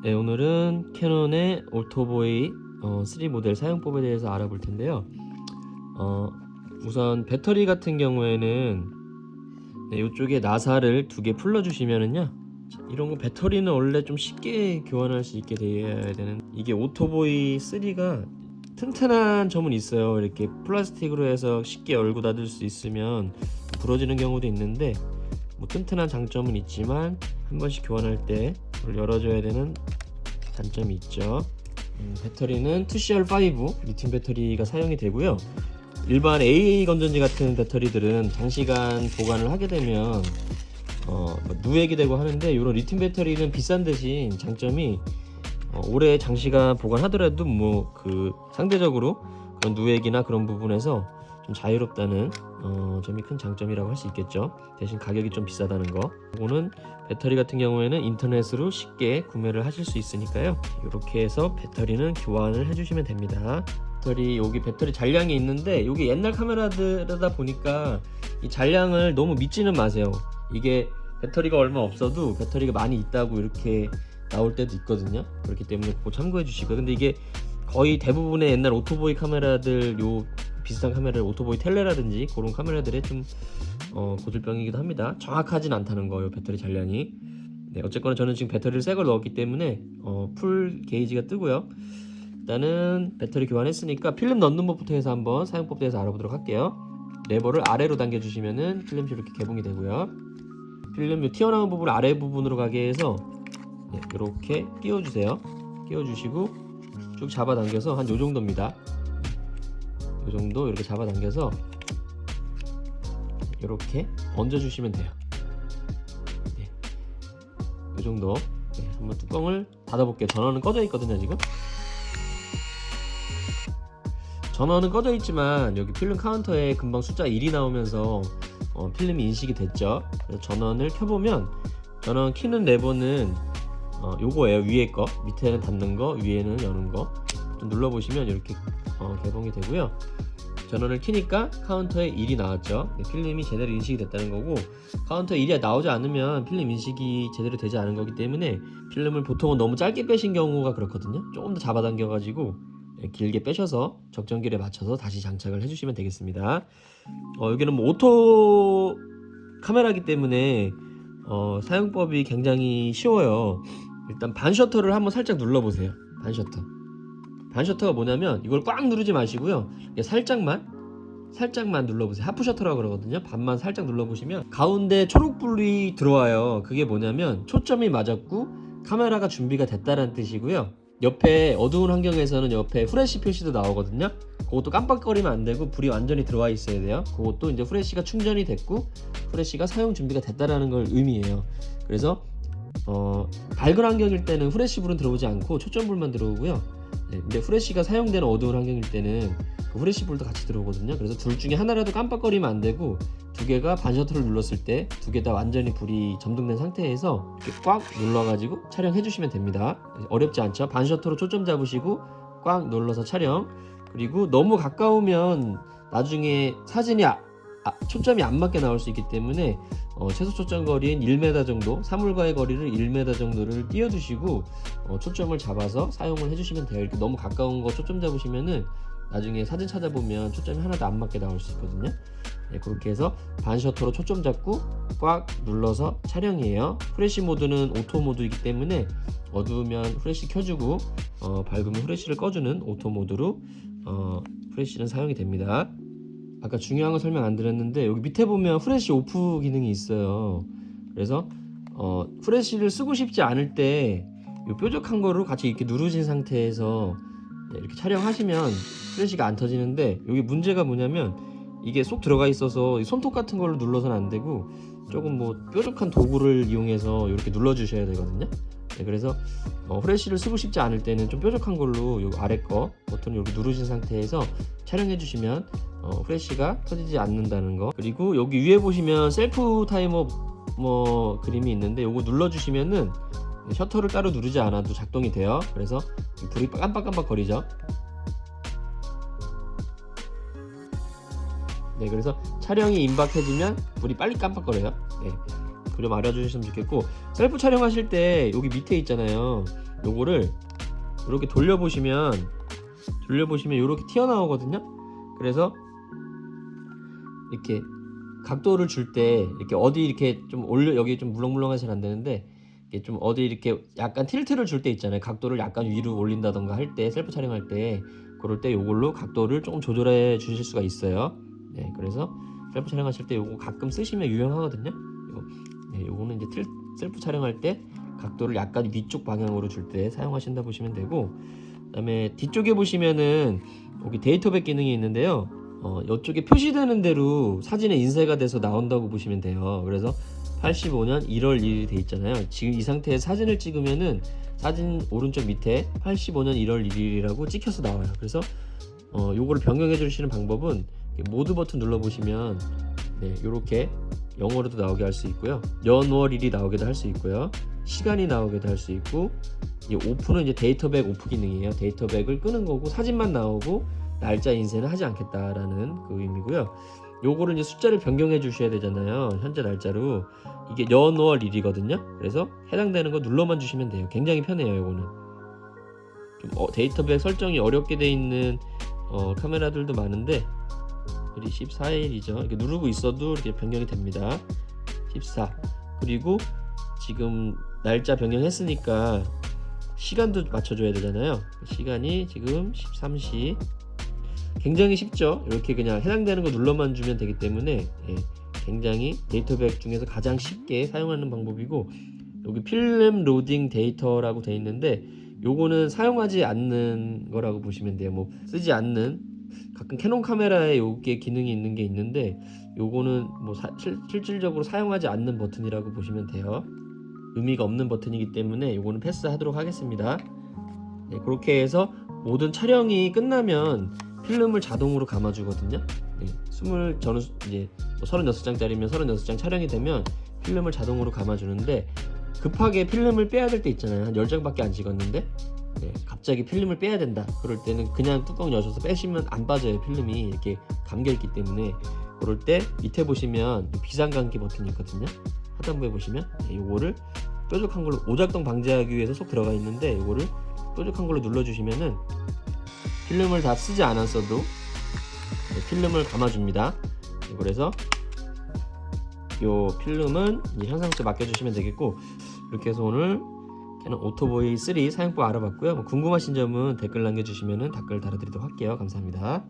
네, 오늘은 캐논의 오토보이 3 모델 사용법에 대해서 알아볼 텐데요. 우선 배터리 같은 경우에는 이쪽에 나사를 2개 풀러 주시면은요, 이런 거 배터리는 원래 좀 쉽게 교환할 수 있게 되어야 되는, 이게 오토보이 3가 튼튼한 점은 있어요. 이렇게 플라스틱으로 해서 쉽게 열고 닫을 수 있으면 부러지는 경우도 있는데, 뭐 튼튼한 장점은 있지만 한 번씩 교환할 때 열어줘야 되는 단점이 있죠. 배터리는 TCR5 리튬 배터리가 사용이 되고요. 일반 AA 건전지 같은 배터리들은 장시간 보관을 하게 되면 누액이 되고 하는데, 이런 리튬 배터리는 비싼 대신 장점이 오래 장시간 보관하더라도 뭐 상대적으로 그런 누액이나 그런 부분에서 좀 자유롭다는 점이 큰 장점이라고 할 수 있겠죠. 대신 가격이 좀 비싸다는 거. 이거는 배터리 같은 경우에는 인터넷으로 쉽게 구매를 하실 수 있으니까요, 이렇게 해서 배터리는 교환을 해주시면 됩니다. 여기 배터리 잔량이 있는데, 여기 옛날 카메라들다 보니까 이 잔량을 너무 믿지는 마세요. 이게 배터리가 얼마 없어도 배터리가 많이 있다고 이렇게 나올 때도 있거든요. 그렇기 때문에 그거 참고해 주시고. 근데 이게 거의 대부분의 옛날 오토보이 카메라들, 비슷한 카메라, 오토보이 텔레라든지 그런 카메라들의 좀 고질병이기도 합니다. 정확하진 않다는 거예요, 배터리 잔량이. 네, 어쨌거나 저는 지금 배터리를 새 걸 넣었기 때문에 풀 게이지가 뜨고요. 일단은 배터리 교환했으니까 필름 넣는 법부터 해서 한번 사용법에 대해서 알아보도록 할게요. 레버를 아래로 당겨주시면은 필름이 이렇게 개봉이 되고요. 필름 튀어나온 부분을 아래 부분으로 가게 해서 이렇게 끼워주세요. 끼워주시고 쭉 잡아당겨서 한 요정도입니다. 요정도 이렇게 잡아당겨서 이렇게 얹어주시면 돼요. 요정도. 한번 뚜껑을 닫아볼게요. 전원은 꺼져 있거든요. 지금 전원은 꺼져 있지만 여기 필름 카운터에 금방 숫자 1이 나오면서 필름이 인식이 됐죠. 그래서 전원을 켜보면, 전원 키는 레버는 요거예요. 위에 거, 밑에는 닫는 거, 위에는 여는 거. 좀 눌러보시면 이렇게 개봉이 되고요. 전원을 키니까 카운터에 1이 나왔죠. 필름이 제대로 인식이 됐다는 거고, 카운터에 1이 나오지 않으면 필름 인식이 제대로 되지 않은 거기 때문에, 필름을 보통은 너무 짧게 빼신 경우가 그렇거든요. 조금 더 잡아당겨 가지고 길게 빼셔서 적정길에 맞춰서 다시 장착을 해주시면 되겠습니다. 여기는 뭐 오토 카메라이기 때문에 사용법이 굉장히 쉬워요. 일단 반 셔터를 한번 살짝 눌러보세요. 반 셔터가 뭐냐면, 이걸 꽉 누르지 마시고요, 살짝만 눌러보세요. 하프 셔터라고 그러거든요. 반만 살짝 눌러보시면 가운데 초록불이 들어와요. 그게 뭐냐면 초점이 맞았고 카메라가 준비가 됐다는 뜻이고요. 옆에 어두운 환경에서는 옆에 후레쉬 표시도 나오거든요. 그것도 깜빡거리면 안 되고 불이 완전히 들어와 있어야 돼요. 그것도 이제 후레쉬가 충전이 됐고 후레쉬가 사용 준비가 됐다라는 걸 의미해요. 그래서 밝은 환경일 때는 후레쉬 불은 들어오지 않고 초점불만 들어오고요. 근데 후레쉬가 사용되는 어두운 환경일 때는 그 후레쉬 불도 같이 들어오거든요. 그래서 둘 중에 하나라도 깜빡거리면 안 되고, 두 개가 반 셔터를 눌렀을 때 두 개 다 완전히 불이 점등된 상태에서 이렇게 꽉 눌러가지고 촬영해 주시면 됩니다. 어렵지 않죠? 반 셔터로 초점 잡으시고 꽉 눌러서 촬영. 그리고 너무 가까우면 나중에 사진이 초점이 안 맞게 나올 수 있기 때문에 최소 초점 거리인 1m 정도, 사물과의 거리를 1m 정도를 띄워두시고 초점을 잡아서 사용을 해주시면 돼요. 이렇게 너무 가까운 거 초점 잡으시면은 나중에 사진 찾아보면 초점이 하나도 안 맞게 나올 수 있거든요. 그렇게 해서 반 셔터로 초점 잡고 꽉 눌러서 촬영이에요. 프레시 모드는 오토 모드이기 때문에 어두우면 프레시 켜주고 밝으면 프레시를 꺼주는 오토 모드로 프레시는 사용이 됩니다. 아까 중요한 거 설명 안 드렸는데, 여기 밑에 보면 프레시 오프 기능이 있어요. 그래서 프레시를 쓰고 싶지 않을 때 이 뾰족한 거로 같이 이렇게 누르신 상태에서 이렇게 촬영하시면 프레시가 안 터지는데, 여기 문제가 뭐냐면 이게 쏙 들어가 있어서 손톱 같은 걸로 눌러서는 안 되고 조금 뭐 뾰족한 도구를 이용해서 이렇게 눌러 주셔야 되거든요. 그래서 프레시를 쓰고 싶지 않을 때는 좀 뾰족한 걸로 요 아래 거 버튼을 이렇게 누르신 상태에서 촬영해 주시면 프레시가 터지지 않는다는 거. 그리고 여기 위에 보시면 셀프 타이머 그림이 있는데, 요거 눌러 주시면은 셔터를 따로 누르지 않아도 작동이 돼요. 그래서 불이 깜빡깜빡 거리죠. 그래서 촬영이 임박해지면 불이 빨리 깜빡거려요. 좀 알아주셨으면 좋겠고, 셀프 촬영하실 때 여기 밑에 있잖아요. 요거를 이렇게 돌려보시면 이렇게 튀어나오거든요. 그래서 이렇게 각도를 줄 때 이렇게 어디 이렇게 좀 올려, 여기 좀 물렁물렁해서 잘 안 되는데, 이게 좀 어디 이렇게 약간 틸트를 줄 때 있잖아요. 각도를 약간 위로 올린다던가 할 때, 셀프 촬영할 때 그럴 때 요걸로 각도를 조금 조절해 주실 수가 있어요. 네, 그래서 셀프 촬영하실 때 요거 가끔 쓰시면 유용하거든요. 요거는 이제 셀프 촬영할 때 각도를 약간 위쪽 방향으로 줄 때 사용하신다 보시면 되고, 그다음에 뒤쪽에 보시면은 여기 데이터백 기능이 있는데요. 이쪽에 표시되는 대로 사진에 인쇄가 돼서 나온다고 보시면 돼요. 그래서 85년 1월 1일이 돼 있잖아요. 지금 이 상태에서 사진을 찍으면은 사진 오른쪽 밑에 85년 1월 1일이라고 찍혀서 나와요. 그래서 요거를 변경해 주시는 방법은 모드 버튼 눌러 보시면 이렇게 영어로도 나오게 할 수 있고요, 연월일이 나오게도 할 수 있고요, 시간이 나오게도 할 수 있고, 이 오프는 이제 데이터백 오프 기능이에요. 데이터백을 끄는 거고 사진만 나오고 날짜 인쇄는 하지 않겠다라는 그 의미고요. 요거를 이제 숫자를 변경해 주셔야 되잖아요. 현재 날짜로. 이게 연월일이거든요. 그래서 해당되는 거 눌러만 주시면 돼요. 굉장히 편해요. 요거는 좀 데이터백 설정이 어렵게 돼 있는 카메라들도 많은데, 우리 14일이죠. 이렇게 누르고 있어도 이렇게 변경이 됩니다. 14. 그리고 지금 날짜 변경했으니까 시간도 맞춰줘야 되잖아요. 시간이 지금 13시. 굉장히 쉽죠. 이렇게 그냥 해당되는 거 눌러만 주면 되기 때문에 굉장히 데이터백 중에서 가장 쉽게 사용하는 방법이고, 여기 필름 로딩 데이터라고 되어 있는데 요거는 사용하지 않는 거라고 보시면 돼요. 뭐 쓰지 않는, 가끔 캐논 카메라에 요게 기능이 있는 게 있는데 요거는 뭐 실질적으로 사용하지 않는 버튼이라고 보시면 돼요. 의미가 없는 버튼이기 때문에 요거는 패스하도록 하겠습니다. 그렇게 해서 모든 촬영이 끝나면 필름을 자동으로 감아주거든요. 저는 이제 36장짜리면 36장 촬영이 되면 필름을 자동으로 감아주는데, 급하게 필름을 빼야 될 때 있잖아요. 한 10장밖에 안 찍었는데 갑자기 필름을 빼야 된다. 그럴 때는 그냥 뚜껑 여셔서 빼시면 안 빠져요. 필름이 이렇게 감겨있기 때문에. 그럴 때 밑에 보시면 비상감기 버튼이 있거든요. 하단부에 보시면 요거를 뾰족한 걸로, 오작동 방지하기 위해서 쏙 들어가 있는데 요거를 뾰족한 걸로 눌러주시면은 필름을 다 쓰지 않았어도 필름을 감아줍니다. 그래서 요 필름은 이제 현상체 맡겨주시면 되겠고, 이렇게 해서 오늘 캐논 오토보이 3 사용법 알아봤고요. 궁금하신 점은 댓글 남겨주시면 댓글 달아드리도록 할게요. 감사합니다.